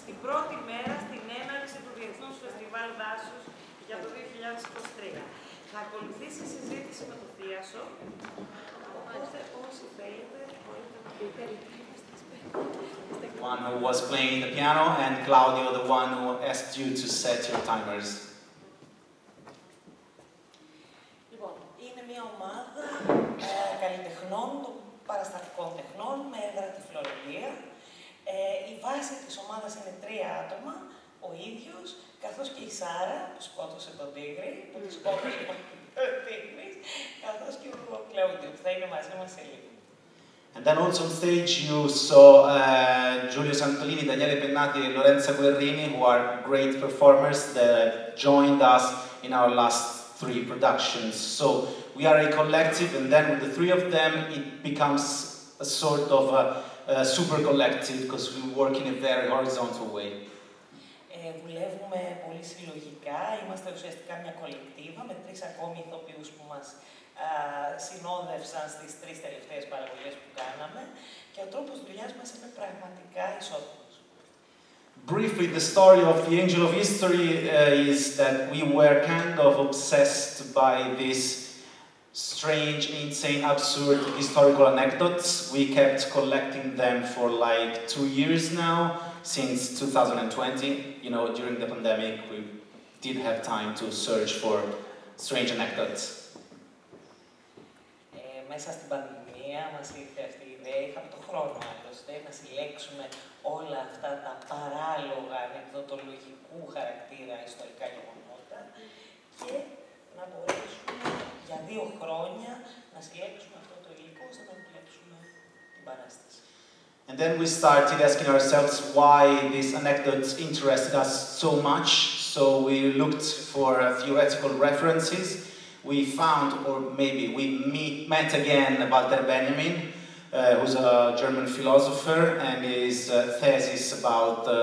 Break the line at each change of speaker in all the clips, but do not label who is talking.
στην πρώτη μέρα στην έναρξη του Διεθνούς Φεστιβάλ Δάσους για το 2023. Θα ακολουθήσει συζήτηση με το Θίασο, οπότε όσοι θέλετε μπορείτε να πείτε.
One who was playing the piano, and Claudio, the one who asked you to set your timers.
Λοιπόν, είναι μια ομάδα καλλιτεχνών των παραστατικών τεχνών με έδρα τη Φλωρεντία. Η βάση της ομάδας είναι 3 άτομα, ο ίδιος, καθώς και η Σάρα, που σκότωσε τον Τίγρη, που τη σκότωσε τον Τίγρη, καθώς και ο Κλαούντιο, που θα είναι μαζί μας σε λίγο.
And then also on stage you saw Giulio Santolini, Daniele Pennati and Lorenza Guerrini, who are great performers that joined us in our last 3 productions. So we are a collective, and then with the 3 of them it becomes a sort of a super collective because we work in a very horizontal way.
Δουλεύουμε πολύ συλλογικά, είμαστε ουσιαστικά μια κολεκτίβα με 3 ακόμη ηθοποιούς που μας συνόδευσαν στις 3 τελευταίες παραγωγές που κάναμε και ο τρόπος δουλειάς μας είναι πραγματικά ισότιμος.
Briefly, the story of the Angel of History is that we were kind of obsessed by these strange, insane, absurd historical anecdotes. We kept collecting them for like 2 years now, since 2020. You know, during the pandemic, we did have time to search for strange anecdotes.
Μέσα στην πανδημία μας ήρθε αυτή η ιδέα, είχαμε τον χρόνο άλλωστε, να συλλέξουμε όλα αυτά τα παράλογα ανεκδοτολογικού χαρακτήρα ιστορικά γεγονότα και να μπορέσουμε για 2 χρόνια να συλλέξουμε αυτό το υλικό ώστε να δουλέψουμε την παράσταση.
And then we started asking ourselves why these anecdotes interested us so much. So we looked for theoretical references. We found, or maybe we met again Walter Benjamin, who's a German philosopher, and his thesis about the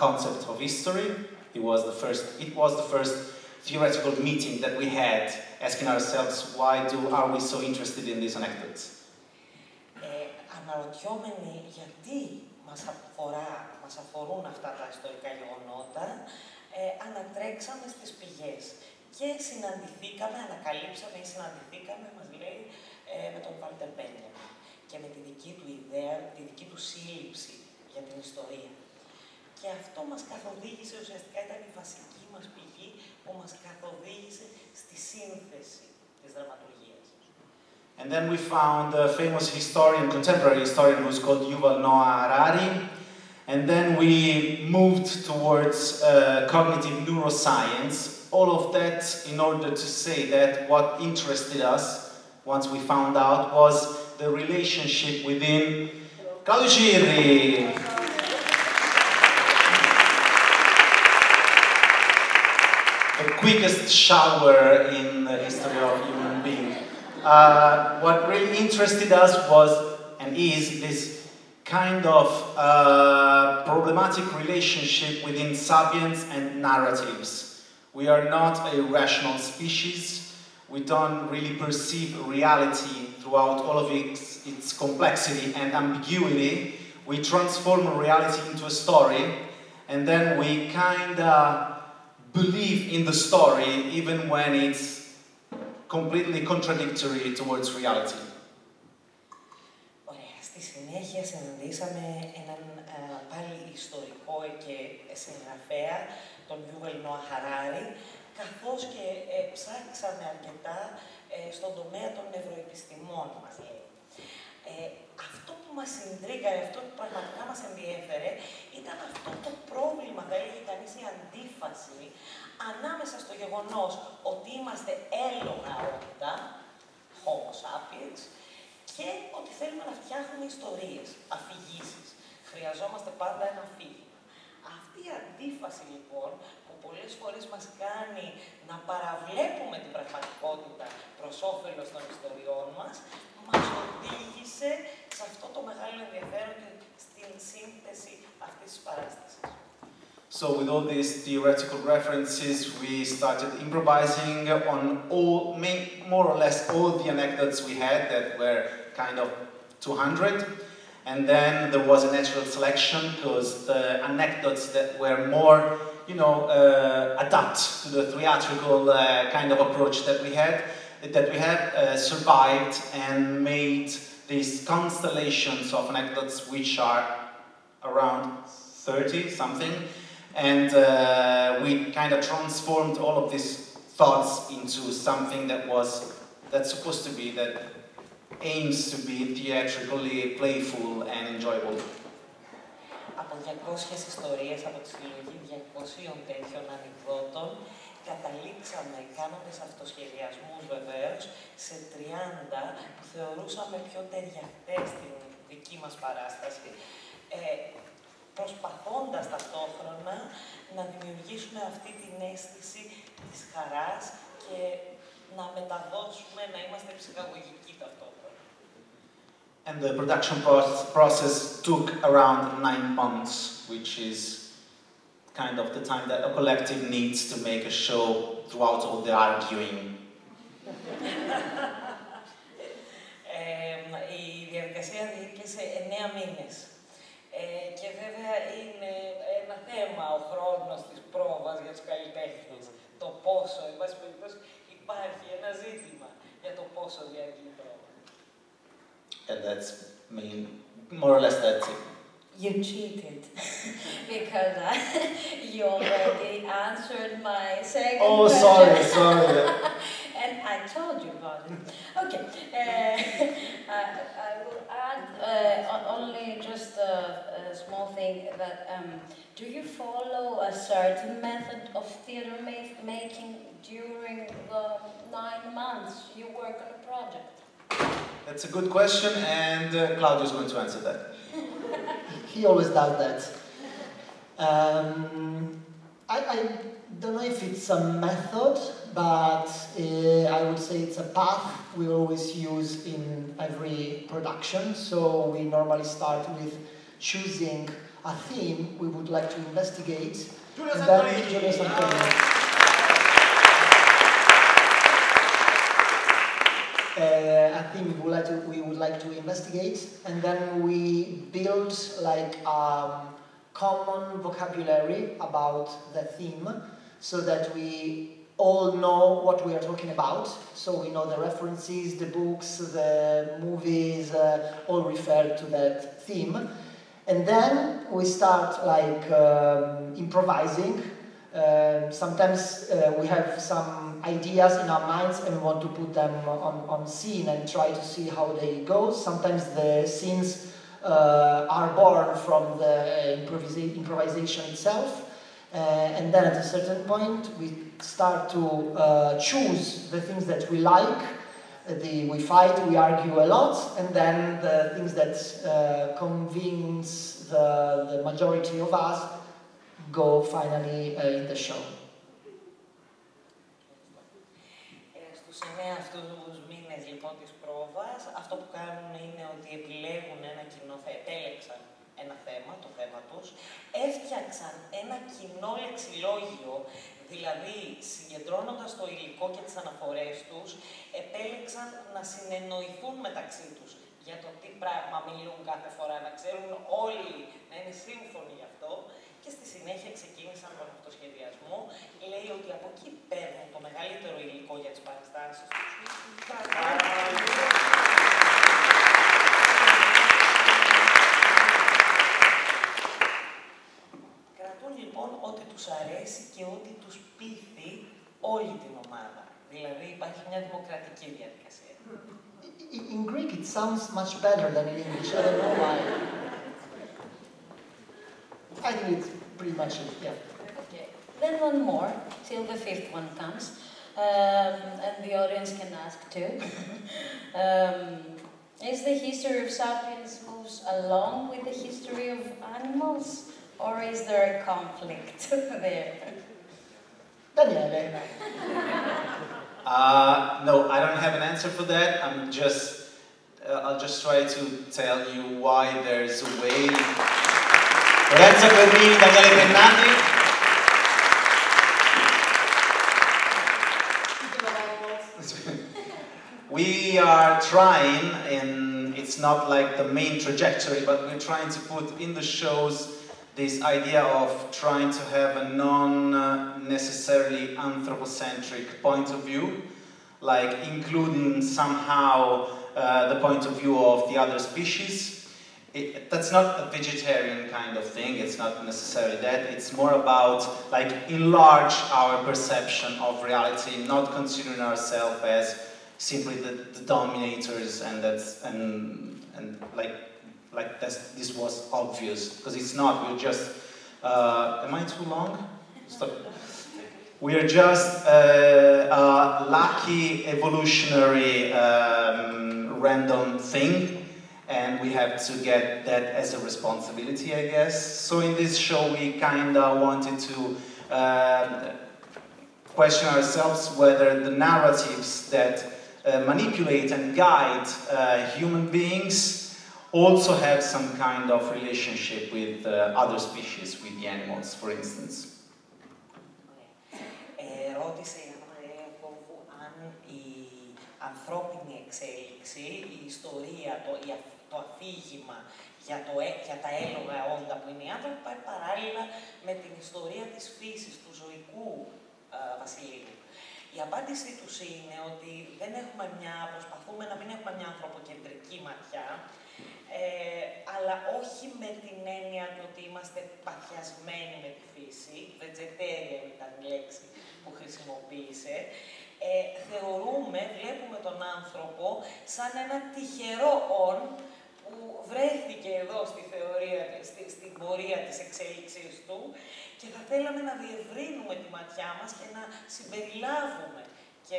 concept of history. It was the first theoretical meeting that we had, asking ourselves why are we so interested in these anecdotes.
Αναρωτιόμενοι γιατί μας αφορούν αυτά τα ιστορικά γεγονότα, ανατρέξαμε στις πηγές και ανακαλύψαμε ή συναντηθήκαμε, μας λέει, με τον Βάλτερ Μπένιαμιν και με τη δική του ιδέα, τη δική του σύλληψη για την ιστορία. Και αυτό μας καθοδήγησε, ουσιαστικά ήταν η βασική μας πηγή που μας καθοδήγησε στη σύνθεση της δραματουργίας.
And then we found a famous historian, contemporary historian, who's called Yuval Noah Harari. And then we moved towards cognitive neuroscience. All of that in order to say that what interested us, once we found out, was the relationship within Kalushiri. The quickest shower in the history of human being. What really interested us was, and is, this kind of problematic relationship within sapiens and narratives. We are not a rational species. We don't really perceive reality throughout all of its complexity and ambiguity. We transform reality into a story, and then we kind of believe in the story even when it's completely contradictory towards reality.
Ωραία. Στη συνέχεια συναντήσαμε έναν πάλι ιστορικό και συγγραφέα, τον Yuval Noah Harari, καθώς και ψάξαμε αρκετά στον τομέα των νευροεπιστημών, μας λέει. Αυτό που μας συντρίγαρε, αυτό που πραγματικά μας ενδιέφερε, ήταν αυτό το πρόβλημα, θα έλεγε κανείς, η αντίφαση ανάμεσα στο γεγονός ότι είμαστε έλογα όντα, Homo sapiens, και ότι θέλουμε να φτιάχνουμε ιστορίες, αφηγήσεις. Χρειαζόμαστε πάντα ένα αφήγημα. Αυτή η αντίφαση, λοιπόν, που πολλές φορές μας κάνει να παραβλέπουμε την πραγματικότητα προς όφελος των ιστοριών μας, μας οδήγησε σε αυτό το μεγάλο ενδιαφέρον και στην σύνθεση αυτής της παράστασης.
So with all these theoretical references, we started improvising on more or less all the anecdotes we had, that were kind of 200. And then there was a natural selection because the anecdotes that were more, you know, adapt to the theatrical kind of approach that we had, survived and made these constellations of anecdotes, which are around 30 something, and we kind of transformed all of these thoughts into something that's supposed to be, that aims to be theatrically playful and enjoyable.
Από 200 ιστορίες, από τη συλλογή 200 τέτοιων ανεκδότων, καταλήξαμε, κάνοντας αυτοσχεδιασμούς βεβαίως, σε 30 που θεωρούσαμε πιο ταιριαχτές στην δική μας παράσταση, προσπαθώντας ταυτόχρονα να δημιουργήσουμε αυτή την αίσθηση της χαράς και να μεταδώσουμε, να είμαστε ψυχαγωγικοί ταυτόχρονα.
And the production process took around 9 months, which is kind of the time that a collective needs to make a show throughout all the arguing.
Η διαδικασία διήρκεσε 9 μήνες. Και βέβαια είναι ένα θέμα ο χρόνος της πρόβας για τους καλλιτέχνες. Το πόσο, εν πάση περιπτώσει, υπάρχει ένα ζήτημα για το πόσο διαρκεί η πρόβα.
And that's, more or less that's it.
You cheated because you already answered my second question.
Sorry.
And I told you about it. Okay. I will add only just a small thing that do you follow a certain method of theater making during the 9 months you work on a project?
That's a good question, and Claudio's going to answer that.
He always does that. I don't know if it's a method, but I would say it's a path we always use in every production. So we normally start with choosing a theme we would like to investigate. A theme we would like to investigate, and then we build like common vocabulary about the theme, so that we all know what we are talking about. So we know the references, the books, the movies, all refer to that theme. And then we start like improvising. Sometimes we have some ideas in our minds and we want to put them on scene and try to see how they go. Sometimes the scenes are born from the improvisation itself. And then at a certain point we start to choose the things that we like. We fight, we argue a lot, and then the things that convince the majority of us go finally in the show.
Στους 9 αυτούς μήνες λοιπόν της πρόβας, αυτό που κάνουν είναι ότι επιλέγουν επέλεξαν ένα θέμα, το θέμα τους, έφτιαξαν ένα κοινό λεξιλόγιο, δηλαδή συγκεντρώνοντας το υλικό και τις αναφορές τους, επέλεξαν να συνεννοηθούν μεταξύ τους για το τι πράγμα μιλούν κάθε φορά, να ξέρουν όλοι, να είναι σύμφωνοι γι' αυτό, και στη συνέχεια ξεκίνησαν τον αυτοσχεδιασμό. Λέει ότι από εκεί παίρνουν το μεγαλύτερο υλικό για τις παραστάσεις τους. Κρατούν λοιπόν ότι τους αρέσει και ότι τους πείθει όλη την ομάδα. Δηλαδή υπάρχει μια δημοκρατική διαδικασία.
In Greek it sounds much better than in English, I don't know why. I think it's pretty much it, yeah.
Okay. Then one more, till the 5th one comes, and the audience can ask too. Is the history of Sapiens moves along with the history of animals, or is there a conflict there?
Daniele.
No, I don't have an answer for that. I'll just try to tell you why there's a way. Grazie per me, Daniele Pennati. We are trying, and it's it's not like the main trajectory, but we're trying to put in the shows this idea of trying to have a non-necessarily anthropocentric point of view, like including somehow the point of view of the other species. That's not a vegetarian kind of thing, it's not necessarily that, it's more about like enlarge our perception of reality, not considering ourselves as simply the dominators, and this was obvious, because it's not, we're just, am I too long? Stop. We are just a lucky evolutionary random thing, and we have to get that as a responsibility, I guess. So in this show we kind of wanted to question ourselves whether the narratives that manipulate and guide human beings also have some kind of relationship with other species, with the animals, for instance.
Ρώτησε η Αναγνωρίσιμα αν η ανθρώπινη εξέλιξη, η ιστορία, το αφήγημα για τα έλογα όντα που είναι οι άνθρωποι πάει παράλληλα με την ιστορία της φύσης, του ζωικού βασιλείου. Η απάντησή τους είναι ότι προσπαθούμε να μην έχουμε μια ανθρωποκεντρική ματιά, αλλά όχι με την έννοια του ότι είμαστε παθιασμένοι με τη φύση, vegetarian ήταν η λέξη που χρησιμοποίησε. Βλέπουμε τον άνθρωπο σαν ένα τυχερό όν που βρέθηκε εδώ στην πορεία της εξέλιξης του και θα θέλαμε να διευρύνουμε τη ματιά μας και να συμπεριλάβουμε και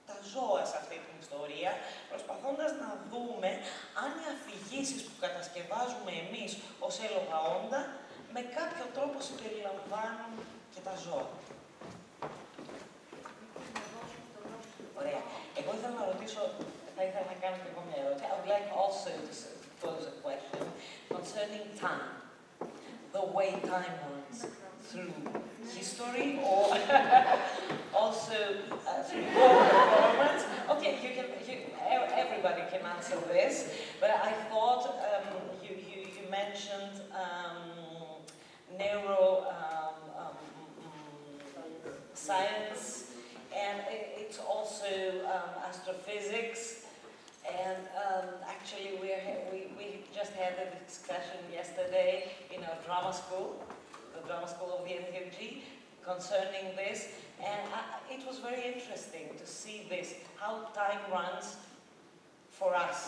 τα ζώα σε αυτή την ιστορία, προσπαθώντας να δούμε αν οι αφηγήσεις που κατασκευάζουμε εμείς ως έλογα όντα με κάποιο τρόπο συμπεριλαμβάνουν και τα ζώα. Ωραία. Εγώ ήθελα να ρωτήσω, θα ήθελα να κάνω και εγώ μια ερώτηση. I would like also to pose a question concerning time. The way time runs through history or also through your performance. Okay, everybody can answer this, but I thought you mentioned neuroscience, and it's also astrophysics. And actually, we just had a discussion yesterday in our drama school, the drama school of the NTMG, concerning this. And it was very interesting to see this, how time runs for us,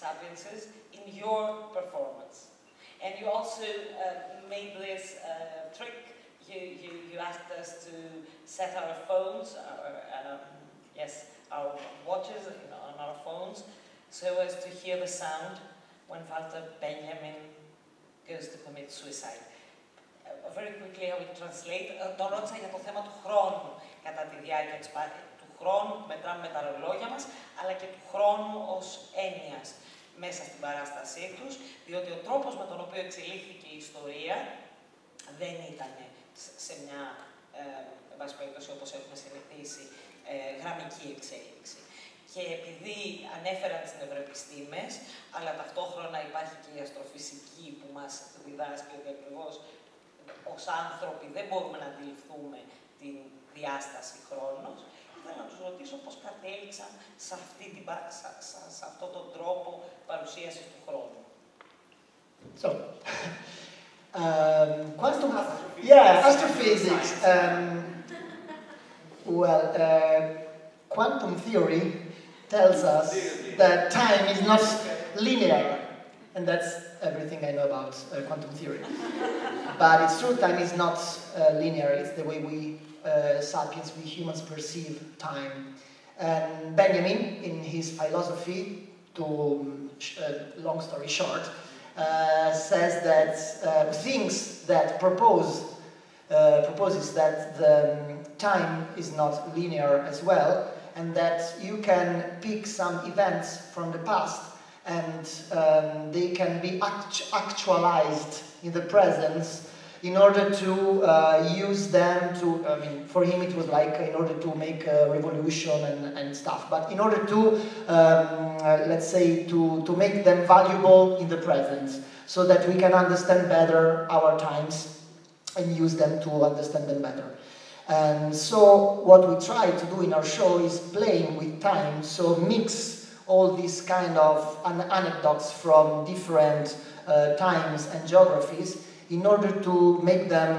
sapienses, in your performance. And you also made this trick. You asked us to set our phones, our watches on our phones, so as to hear the sound when Walter Benjamin goes to commit suicide. Very quickly I will translate. Τον ρώτησα για το θέμα του χρόνου κατά τη διάρκεια του χρόνου που μετράμε με τα ρολόγια μας, αλλά και του χρόνου ως έννοιας μέσα στην παράστασή τους, διότι ο τρόπος με τον οποίο εξελίχθηκε η ιστορία δεν ήταν σε μια, εν πάση περιπτώσει, όπως έχουμε συνηθίσει, γραμμική εξέλιξη. Και επειδή ανέφεραν τις νευροεπιστήμες, αλλά ταυτόχρονα υπάρχει και η αστροφυσική που μας διδάσκει ότι ακριβώς ως άνθρωποι δεν μπορούμε να αντιληφθούμε την διάσταση χρόνος, ήθελα να τους ρωτήσω πώς κατέληξαν σε αυτόν τον τρόπο παρουσίασης του χρόνου.
So, astrophysics. Quantum theory tells us that time is not linear, and that's everything I know about quantum theory. But it's true, time is not linear. It's the way we sapiens, we humans perceive time. And Benjamin, in his philosophy, to long story short, says that thinks that proposes that the time is not linear as well, and that you can pick some events from the past and they can be actualized in the present in order to use them to, I mean, for him it was like in order to make a revolution and stuff, but in order to, let's say, to make them valuable in the present, so that we can understand better our times and use them to understand them better. And so what we try to do in our show is playing with time, so mix all these kind of anecdotes from different times and geographies in order to make them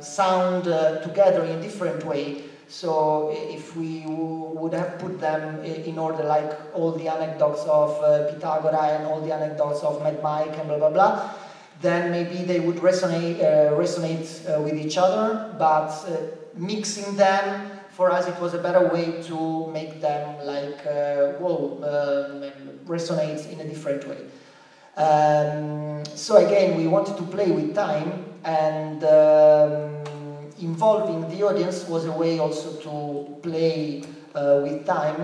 sound together in a different way. So if we would have put them in order, like all the anecdotes of Pythagoras and all the anecdotes of Mad Mike and blah blah blah, then maybe they would resonate with each other, but mixing them, for us it was a better way to make them like, resonate in a different way. So again, we wanted to play with time, and involving the audience was a way also to play with time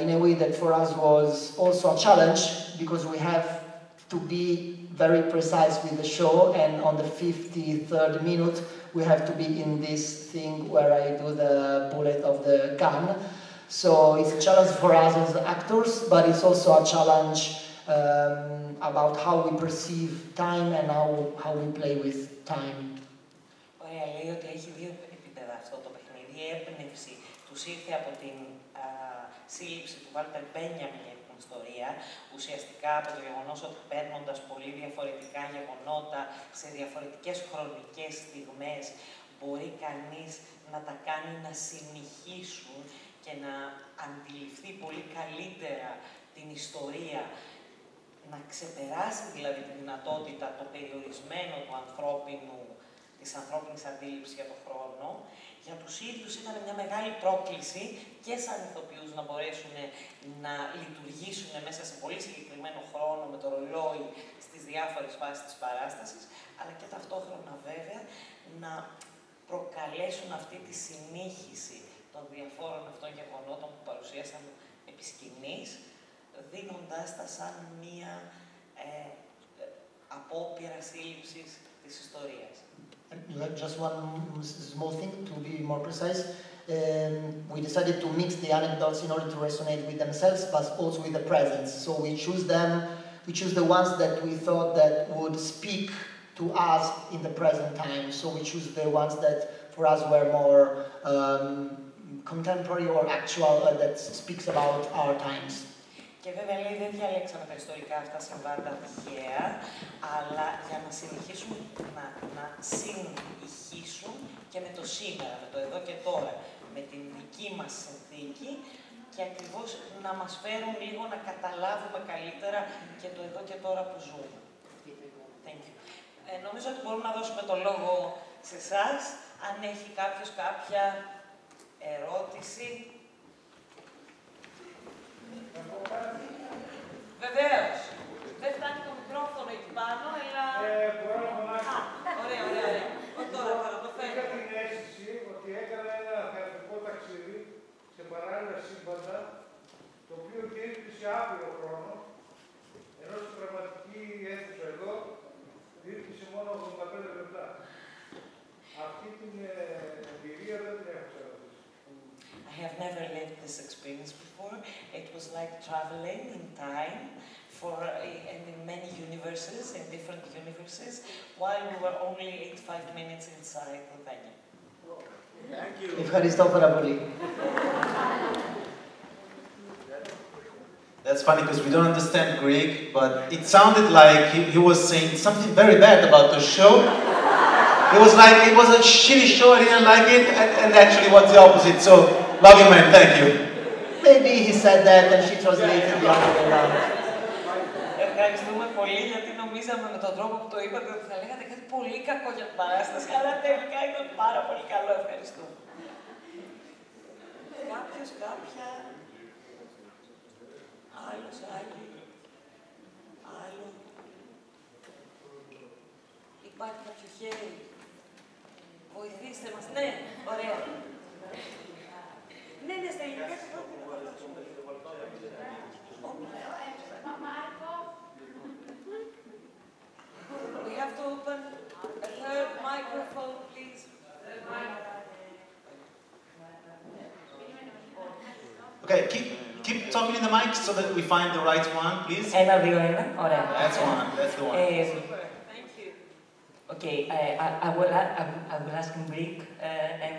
in a way that for us was also a challenge, because we have to be very precise with the show, and on the 53rd minute we have to be in this thing where I do the bullet of the gun. So it's a challenge for us as actors, but it's also a challenge about how we perceive time and how we play with time.
Ωραία, λέει ότι έχει δύο επίπεδα αυτό το παιχνίδι. Η έμπνευση τους ήρθε από την σύλληψη του Βάλτερ Μπένιαμιν για την ιστορία, ουσιαστικά από το γεγονός ότι παίρνοντας πολύ διαφορετικά γεγονότα σε διαφορετικές χρονικές στιγμές, μπορεί κανείς να τα κάνει να συνεχίσουν και να αντιληφθεί πολύ καλύτερα την ιστορία, να ξεπεράσει δηλαδή τη δυνατότητα, το περιορισμένο του ανθρώπινου, της ανθρώπινης αντίληψης για τον χρόνο. Για τους ίδιους ήταν μια μεγάλη πρόκληση και σαν ηθοποιούς να μπορέσουν να λειτουργήσουν μέσα σε πολύ συγκεκριμένο χρόνο με το ρολόι στις διάφορες φάσεις της παράστασης, αλλά και ταυτόχρονα βέβαια να προκαλέσουν αυτή τη συνήχιση των διαφόρων αυτών γεγονότων που παρουσίασαν επί σκηνής, δίνοντάς τα σαν μία απόπειρα σύλληψης της ιστορίας.
Just one small thing to be more precise. We decided to mix the anecdotes in order to resonate with themselves, but also with the presence. So we choose them. We choose the ones that we thought that would speak to us in the present time. So we choose the ones that for us were more contemporary or actual, that speaks about our times.
Και βέβαια λέει δεν διαλέξαμε τα ιστορικά αυτά συμβάντα τυχαία, αλλά για να συνεχίσουν να συνεχίσουν και με το σήμερα, με το εδώ και τώρα, με την δική μας συνθήκη και ακριβώς να μας φέρουν λίγο να καταλάβουμε καλύτερα και το εδώ και τώρα που ζούμε. Thank you. Νομίζω ότι μπορούμε να δώσουμε το λόγο σε εσάς, αν έχει κάποιος κάποια ερώτηση. Βεβαίως. Δεν φτάνει το μικρόφωνο εκεί πάνω, αλλά...
Μπορώ να φωνάξω.
Ωραία, ωραία. Τώρα το φέρνω.
Είχα την αίσθηση ότι έκανα ένα θεατρικό ταξίδι σε παράλληλα σύμπαντα, το οποίο γύρισε σε άπειρο χρόνο, ενώ στην πραγματική αίθουσα εδώ γύρισε μόνο 85 λεπτά. Αυτή την εμπειρία δεν την έχω ξαναδεί.
I have never lived this experience before. It was like traveling in time and in many universes, in different universes, while we were only 85 minutes inside the venue.
Thank you.
Ευχαριστώ πάρα πολύ.
That's funny because we don't understand Greek, but it sounded like he was saying something very bad about the show. It was like it was a shitty show, I didn't like it, and actually what's the opposite. So, love you man, thank you.
Maybe he said that and she translated the other way around.
Ευχαριστούμε πολύ γιατί νομίζαμε με τον τρόπο που το είπατε ότι θα λέγατε κάτι πολύ κακό για την παράσταση, αλλά τελικά ήταν πάρα πολύ καλό. Ευχαριστούμε. Κάποιος, κάποια... Άλλος, άλλη... Άλλο... Υπάρχει κάποιο χέρι. Βοηθήστε μας. Ναι, ωραία. Ναι, στα ελληνικά και πρώτα. We have to open
Okay, keep talking in the mic so that we find the right one, please.
1, 2, 1. Ωραία.
That's one. That's the one.
Super. Thank you.
Okay, I will ask in Greek and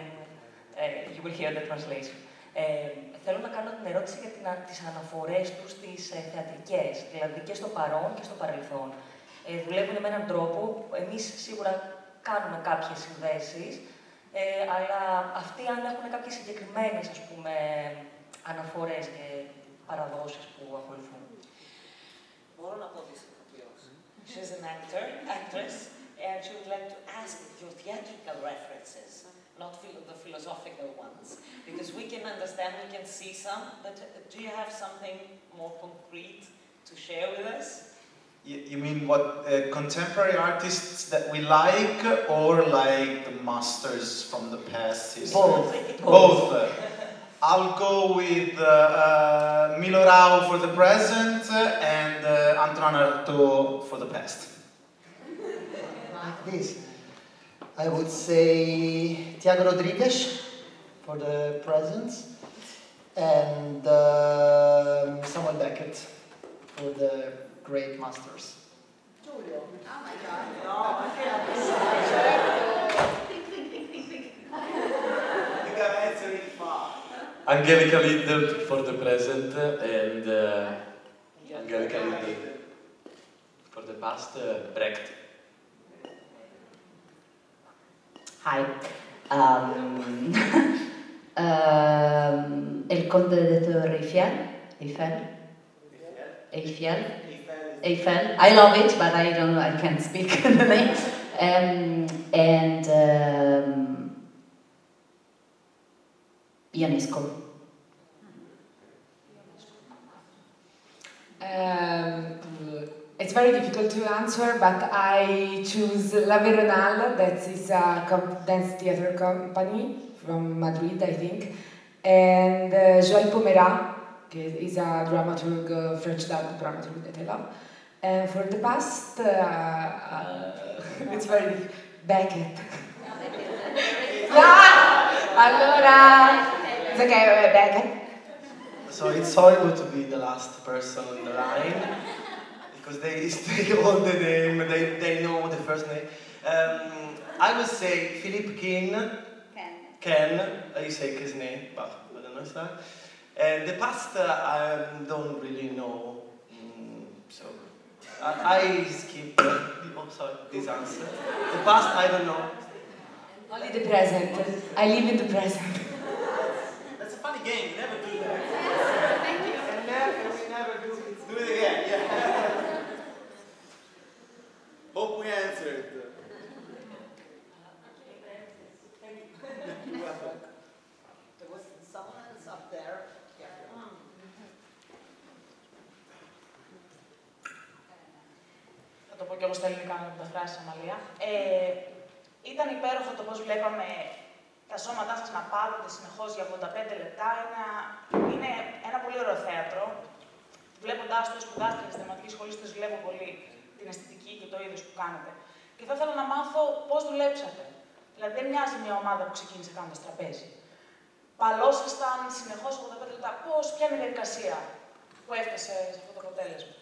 you will hear the translation. Θέλω να κάνω την ερώτηση για τις αναφορές τους στις θεατρικές, δηλαδή και στο παρόν και στο παρελθόν. Δουλεύουν με έναν τρόπο, εμείς σίγουρα κάνουμε κάποιες συνδέσεις, αλλά αυτοί αν έχουν κάποιες συγκεκριμένες, ας πούμε, αναφορές και παραδόσεις που ακολουθούν.
Μπορώ να πω της ηθοποιός. She's an actress, and she would like to ask your theatrical references, not the philosophical ones, because we can understand, we can see some, but do you have something more concrete to share with us?
You mean what contemporary artists that we like, or like the masters from the past?
Both.
Both. I'll go with Milo Rao for the present and Antonin Artaud for the past.
Like this. I would say Tiago Rodriguez for the present and Samuel Beckett for the great masters.
Giulio. Oh my God.
No, I can't.
You got to answer it far.
Angelica Liddell for the present and Angelica Liddell for the past, Brecht.
Hi. El Conde de Torre Eiffel. I love it, but I don't know, I can't speak the name. And Ionesco.
It's very difficult to answer, but I choose La Veronal, that is a dance theater company from Madrid, I think, and Joël Pomera, that is a dramaturg, French dramaturg that I love. And for the past, it's very Beckett. Allora, it's okay, Beckett.
So it's horrible to be the last person on the line. Because they stay all the name, they know the first name. I would say Philippe Ken, you say his name, but I don't know his name. And the past, I don't really know, so I skip this answer. The past, I don't know.
Only the present. I live in the present.
That's a funny game, you never do that.
Thank you.
And we never do it again, yeah. Hope we answered.
There was someone else up there.
Θα το πω και εγώ στα ελληνικά να μεταφράσει, Αμαλία. Ήταν υπέροχο το πώς βλέπαμε τα σώματά σας να πάγονται συνεχώς για 85 λεπτά. Είναι ένα πολύ ωραίο θέατρο. Βλέποντάς το, σπουδάστηκα στη θεματική σχολή, σας βλέπω πολύ την αισθητική και το είδος που κάνετε. Και θα ήθελα να μάθω πώς δουλέψατε. Δηλαδή, δεν μοιάζει μια ομάδα που ξεκίνησε κάνοντας τραπέζι. Παλώσασταν συνεχώς 85 λεπτά. Ποια είναι η διαδικασία που έφτασε σε αυτό το αποτέλεσμα?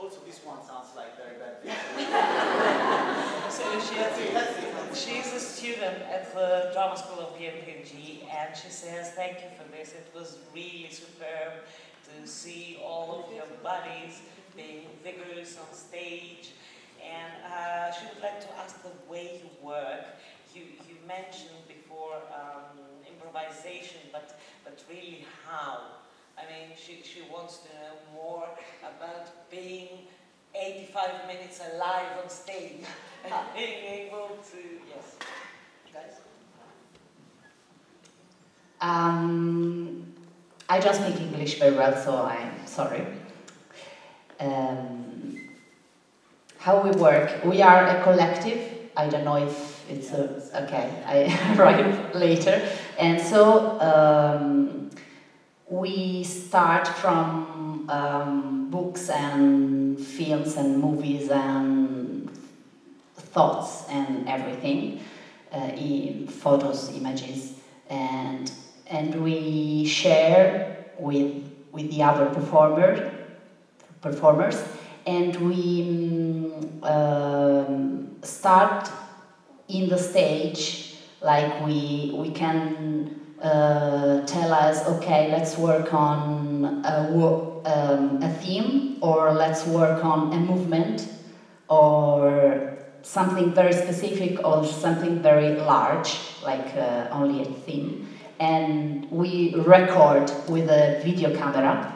Also, this one sounds like very bad.
So she's a student at the drama school of the MPG, and she says, thank you for this. It was really superb to see all of your bodies being vigorous on stage. And she would like to ask the way you work. You mentioned before improvisation, but really how? I mean, she wants to know more about being 85 minutes alive on stage and being able to, yes. Guys?
I don't speak English very well, so I'm sorry. How we work? We are a collective. I don't know if it's okay. I arrive later, and so we start from books and films and movies and thoughts and everything, photos, images, and we share with the other performers, and we start in the stage, like we can tell us, okay, let's work on a theme, or let's work on a movement, or something very specific, or something very large, like only a theme. And we record with a video camera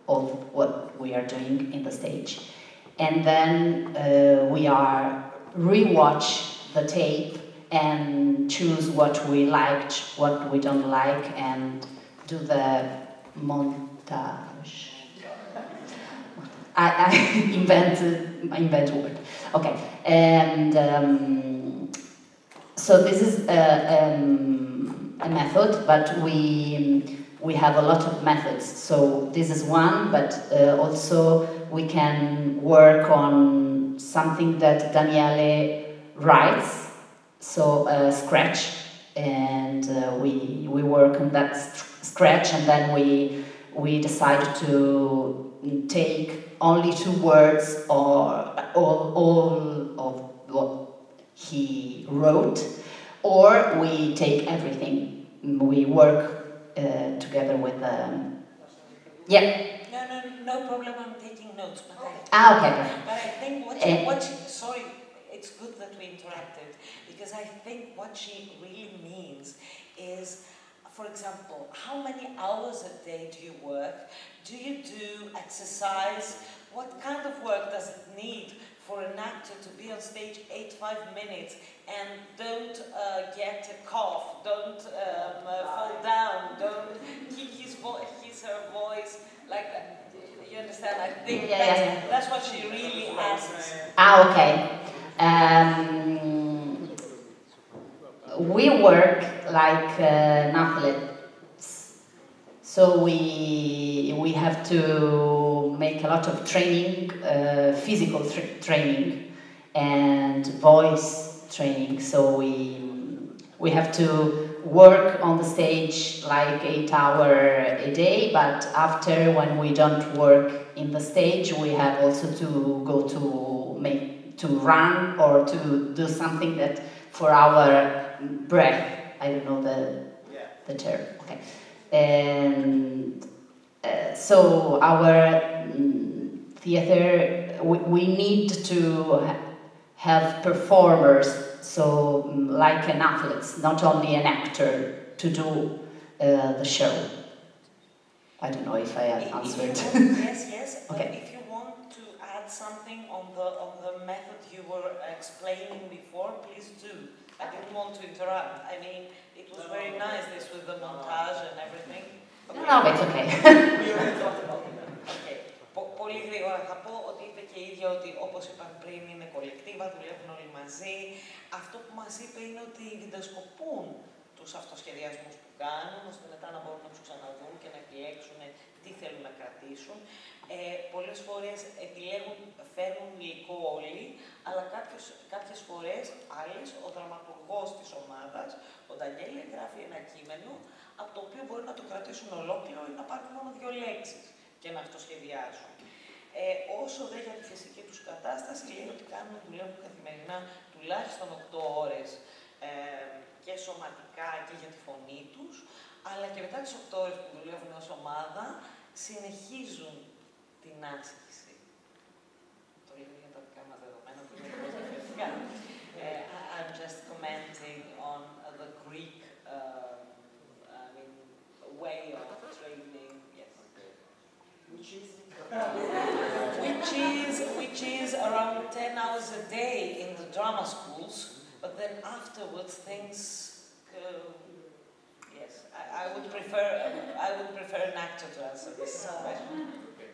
of what we are doing in the stage. And then we rewatch the tape and choose what we liked, what we don't like, and do the montage. I invent word. Okay, and so this is a method, but we have a lot of methods. So this is one, but also we can work on something that Daniele writes, so a scratch, and we work on that scratch, and then we decide to take only 2 words or all of what he wrote, or we take everything. We work together with yeah.
No problem. I'm taking notes. But
okay.
But I think sorry, it's good that we interrupted, because I think what she really means is, for example, how many hours a day do you work? Do you do exercise? What kind of work does it need for an actor to be on stage 5 minutes and don't get a cough, don't fall down, don't keep his her voice like that? You understand? I think that's what she really asks.
Okay. We work like an athlete. So we have to make a lot of training, physical training, and voice training. So we have to work on the stage like 8 hours a day. But after, when we don't work in the stage, we have also to go to run or to do something that for our breath. I don't know the term. Okay. And so our theater, we need to have performers, so like an athlete, not only an actor, to do the show. I don't know if I have answered.
Yes.
Okay.
But if you want to add something on the method you were explaining before, please do. I didn't want to interrupt. I mean, it was very nice, this with the montage and everything. Okay.
No, it's okay.
Okay. Πολύ γρήγορα θα πω ότι είπε και η ίδια ότι, όπως είπαν πριν, είναι κολεκτίβα, δουλεύουν όλοι μαζί. Αυτό που μας είπε είναι ότι βιντεοσκοπούν τους αυτοσχεδιασμούς που κάνουν, ώστε μετά να μπορούν να τους ξαναδούν και να επιλέξουν τι θέλουν να κρατήσουν. Πολλές φορές επιλέγουν, φέρνουν υλικό όλοι, αλλά κάποιες φορές, άλλες, ο δραματουργός της ομάδας, ο Ντανιέλ, γράφει ένα κείμενο, από το οποίο μπορεί να το κρατήσουν ολόκληρο ή να πάρουν μόνο 2 λέξεις και να αυτοσχεδιάσουν. Όσο δε για τη φυσική τους κατάσταση, λέει ότι δουλεύουν καθημερινά τουλάχιστον 8 ώρες και σωματικά και για τη φωνή τους, αλλά και μετά τις 8 ώρες που δουλεύουν ως ομάδα, συνεχίζουν την άσκηση. Το λέω για τα δικά μας δεδομένα που είναι πολύ διαφορετικά. I'm just commenting on the Greek way of training, yes. Which is around 10 hours a day in the drama schools, but then afterwards things yes, I would prefer an actor to answer this question. Yes.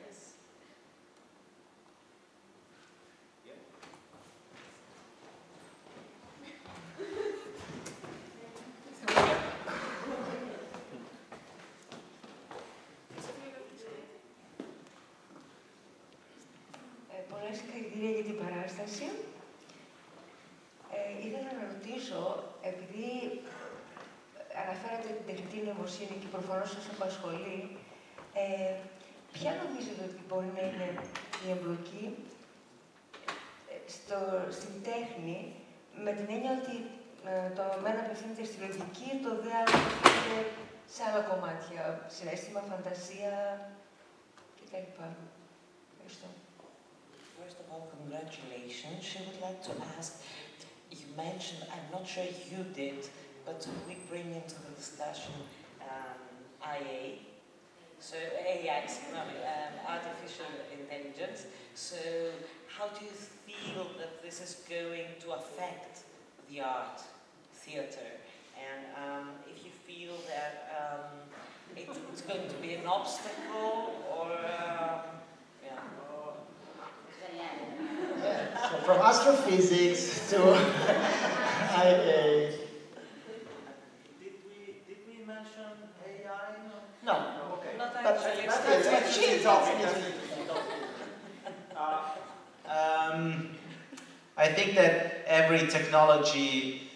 Πολλά συγχαρητήρια για την παράσταση. Ήθελα να ρωτήσω, επειδή αναφέρατε την τεχνητή νοημοσύνη και προφανώς σας απασχολεί, Ποια νομίζετε ότι μπορεί να είναι η εμπλοκή στην τέχνη, με την έννοια ότι το ένα απευθύνεται στη λογική, το δε άλλο απευθύνεται σε άλλα κομμάτια, συναίσθημα, φαντασία κτλ. Ευχαριστώ.
First of all, congratulations. She would like to ask, you mentioned, I'm not sure you did, but we bring into the discussion IA, so AI, artificial intelligence. So how do you feel that this is going to affect the art, theatre? And if you feel that it's going to be an obstacle or,
So from astrophysics to IA.
Did we mention AI?
No.
Okay.
Not
That's
actually.
I think that every technology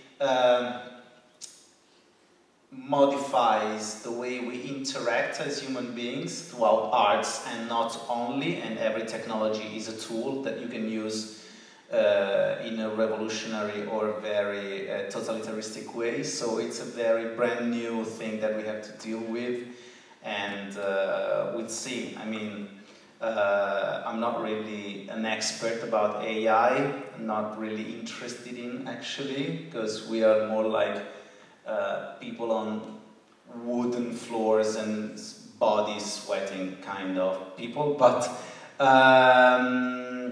modifies the way we interact as human beings throughout arts, and not only, and every technology is a tool that you can use in a revolutionary or very totalitarianistic way. So it's a very brand new thing that we have to deal with, and we'll see. I mean, I'm not really an expert about AI, I'm not really interested in actually, because we are more like people on wooden floors and bodies sweating kind of people, but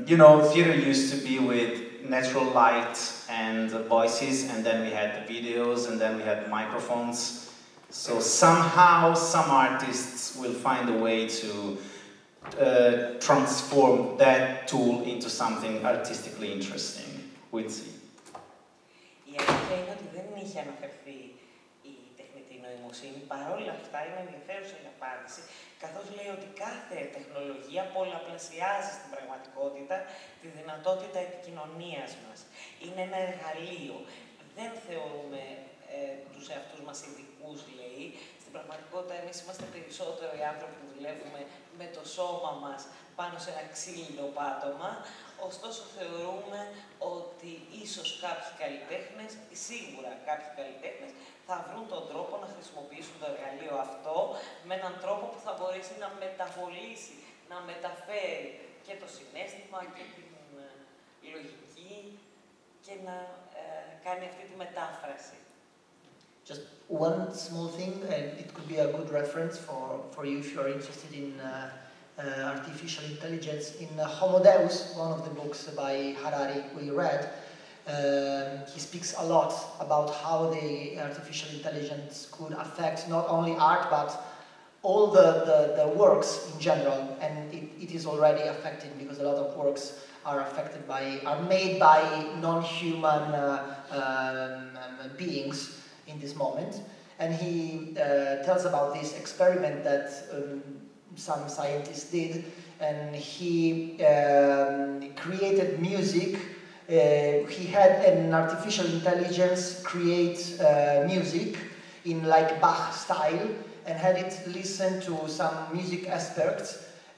you know, theater used to be with natural light and voices, and then we had the videos, and then we had microphones. So somehow some artists will find a way to transform that tool into something artistically interesting. We'll see.
Η αλήθεια είναι ότι δεν είχε αναφερθεί η τεχνητή νοημοσύνη. Παρόλα αυτά είναι ενδιαφέρουσα η απάντηση, καθώς λέει ότι κάθε τεχνολογία πολλαπλασιάζει στην πραγματικότητα τη δυνατότητα επικοινωνίας μας. Είναι ένα εργαλείο. Δεν θεωρούμε τους εαυτούς μας ειδικούς, λέει. Στην πραγματικότητα εμείς είμαστε περισσότερο οι άνθρωποι που δουλεύουμε με το σώμα μας πάνω σε ένα ξύλινο πάτωμα. Ωστόσο θεωρούμε ότι ίσως κάποιοι καλλιτέχνες, σίγουρα κάποιοι καλλιτέχνες, θα βρουν τον τρόπο να χρησιμοποιήσουν το εργαλείο αυτό με έναν τρόπο που θα μπορέσει να μεταβολήσει, να μεταφέρει και το συναίσθημα και την λογική και να κάνει αυτή τη μετάφραση.
Just one small thing, and it could be a good reference for you if you are interested in artificial intelligence. In Homo Deus, one of the books by Harari we read, he speaks a lot about how the artificial intelligence could affect not only art but all the works in general, and it is already affected because a lot of works are made by non-human beings in this moment. And he tells about this experiment that some scientists did, and he created music. He had an artificial intelligence create music in like Bach style, and had it listen to some music aspects,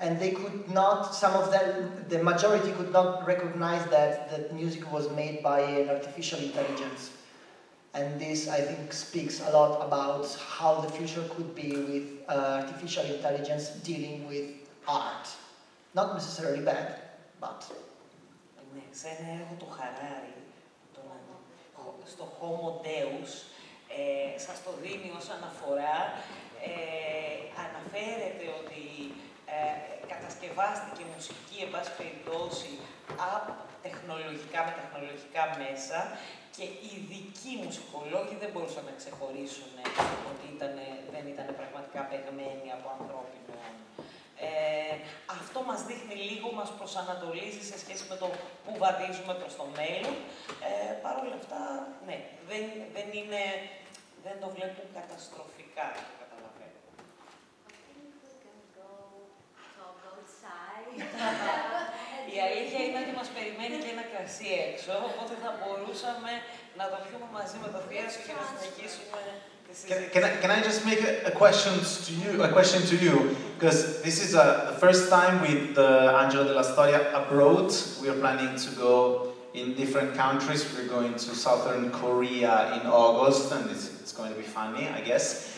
and they could not, some of them, the majority could not recognize that music was made by an artificial intelligence. And this, I think, speaks a lot about how the future could be with artificial intelligence dealing with art. Not necessarily bad, but...
Ναι, σε ένα έργο του Χαράρη, στο Homo Deus, σας το δίνει ως αναφορά, αναφέρεται ότι κατασκευάστηκε μουσική, εν πάση περιπτώσει, τεχνολογικά με τεχνολογικά μέσα, και οι ειδικοί μουσικολόγοι δεν μπορούσαν να ξεχωρίσουν ότι δεν ήταν πραγματικά παιγμένοι από ανθρώπινο. Αυτό μας δείχνει λίγο, μας προσανατολίζει σε σχέση με το που βαδίζουμε προς το μέλλον. Παρ' όλα αυτά, ναι, δεν το βλέπουν καταστροφικά, το καταλαβαίνω. Η αλήθεια είναι ότι μας περιμένει και ένα κρασί έξω, οπότε θα μπορούσαμε να το πιούμε μαζί με το θείασο και να συνεχίσουμε τη
Can I just make a question to you? Because this is the first time with Angelo della Storia abroad. We are planning to go in different countries. We're going to southern Korea in August, and it's going to be funny, I guess.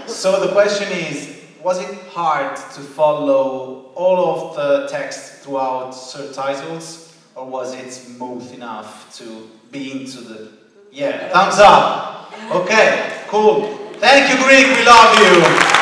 So the question is, was it hard to follow all of the text throughout subtitles, or was it smooth enough to be into the... Yeah, thumbs up! Okay, cool. Thank you, Greek, we love you!